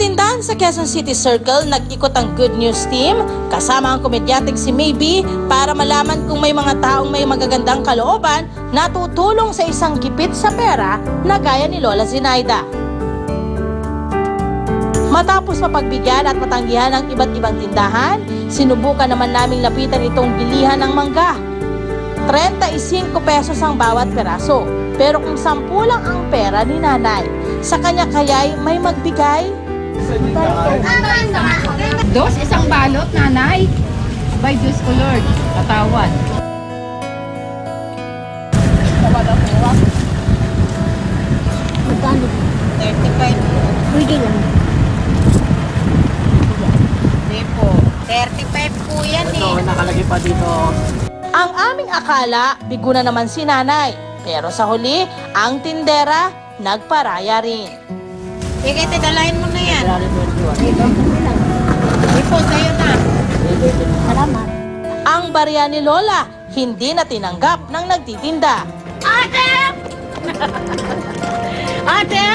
tindahan sa Quezon City Circle, nag-ikot ang Good News team kasama ang komedyanteng si Maybe para malaman kung may mga taong may magagandang kalooban na tutulong sa isang gipit sa pera na gaya ni Lola Zenaida. Matapos mapagbigyan at matanggihan ang iba't ibang tindahan, sinubukan naman naming lapitan itong bilihan ng mangga. 35 pesos ang bawat peraso, pero kung 10 lang ang pera ni nanay, sa kanya kaya'y may magbigay? Dos, isang balot, nanay. By Diyos ko, Lord. Katawan. Magkano? 35. Pwede lang. Hindi po. 35 po yan eh. Ito, nakalagay pa dito. Ang aming akala, bigo na naman si nanay. Pero sa huli, ang tindera nagparaya rin. Sige, tidalahin mo na yan. Ito. Hindi po, sa'yo na. Salamat. Ang barya ni Lola, hindi na tinanggap ng nagtitinda. Ate! Ate!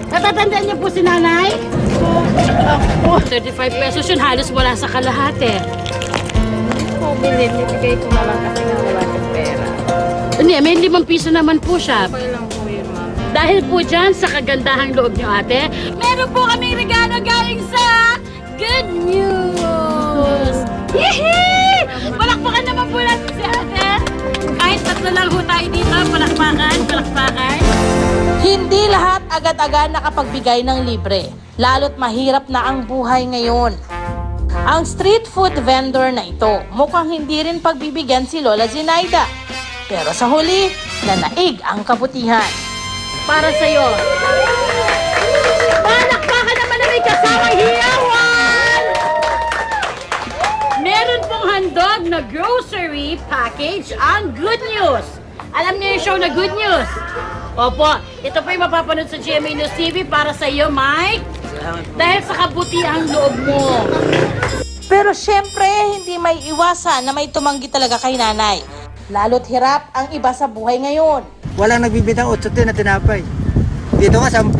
Natatandaan niyo po si nanay? Ako. 35 pesos yun, halos wala sa kalahati. Po, bilhin. Ibigay ko na lang kasi nga wala ng pera. Hindi, may 5 piso naman po siya. Okay lang po yun, ma'am. Dahil po dyan sa kagandahang loob niyo, ate, meron po kaming regalo galing sa Good News! Yehey! Palakpakan naman po natin si ate. Kahit 3 lang po tayo dito, palakpakan, palakpakan. Hindi lahat agad-agad nakapagbigay ng libre, lalo't mahirap na ang buhay ngayon. Ang street food vendor na ito, mukhang hindi rin pagbibigyan si Lola Zenaida. Pero sa huli, nanaig ang kabutihan. Para sa'yo. Palakpakan naman na may kasamang hiyawan! Meron pong handog na grocery package ang Good News. Alam niyo yung show na Good News? Opo, ito po yung mapapanood sa GMA News TV para sa iyo, Mike. Dahil sa kabutihang loob mo. Pero syempre, hindi may iwasan na may tumanggi talaga kay nanay. Lalo't hirap ang iba sa buhay ngayon. Walang nagbibitang 8 din na tinapay. Dito nga 10.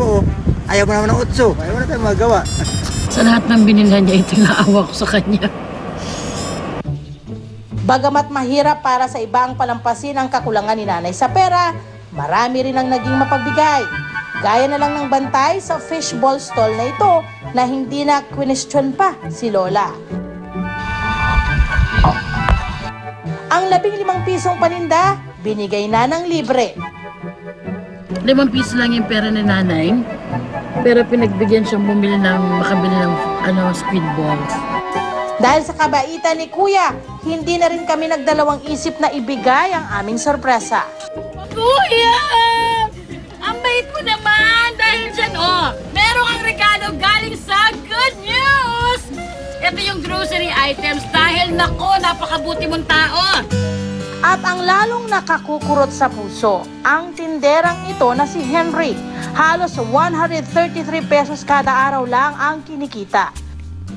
Ayaw mo naman ng 8. Ayaw mo na tayo magawa. Sa lahat ng binilhan niya, ito naawa ko sa kanya. Bagamat mahirap para sa ibang palampasin ang kakulangan ni nanay sa pera, marami rin ang naging mapagbigay. Gaya na lang ng bantay sa fishball stall na ito na hindi na question pa si Lola. Ang 15 pisong paninda, binigay na ng libre. 5 piso lang yung pera ni nanay, pero pinagbigyan siyang bumili ng makabili ng squid balls. Dahil sa kabaitan ni Kuya, hindi na rin kami nagdalawang isip na ibigay ang aming sorpresa. Kuya! Ang bait mo naman! Dahil dyan, meron kang regalo galing sa Good News! Ito yung grocery items dahil nako, napakabuti mong tao! At ang lalong nakakukurot sa puso, ang tinderang ito na si Henry. Halos 133 pesos kada araw lang ang kinikita.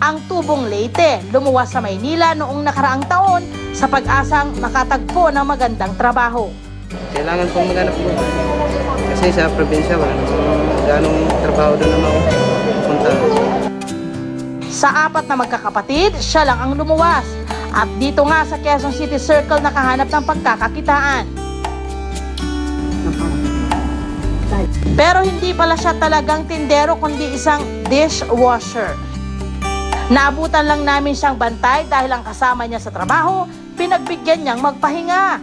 Ang tubong Leyte, lumuwas sa Maynila noong nakaraang taon sa pag-asang makatagpo ng magandang trabaho. Kailangan kong maghanap buhay. Kasi sa probinsya, wala namang ganong trabaho doon naman punta. Sa 4 na magkakapatid, siya lang ang lumuwas. At dito nga sa Quezon City Circle nakahanap ng pagkakakitaan. Pero hindi pala siya talagang tindero kundi isang dishwasher. Naabutan lang namin siyang bantay dahil ang kasama niya sa trabaho, pinagbigyan niyang magpahinga.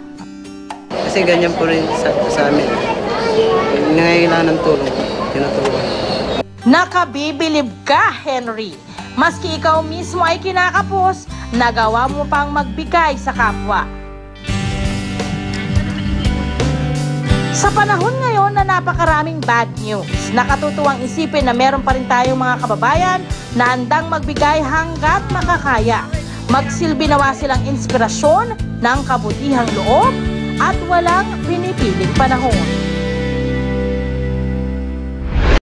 Kasi ganyan po rin sa amin. Nangailangan ng tulong, tinutulungan. Nakabibilib ka, Henry. Maski ikaw mismo ay kinakapos, nagawa mo pang magbigay sa kapwa. Sa panahon ngayon na napakaraming bad news, nakatutuwang isipin na meron pa rin tayong mga kababayan na handang magbigay hanggat makakaya. Magsilbi nawa silang inspirasyon ng kabutihang loob at walang pinipiling panahon.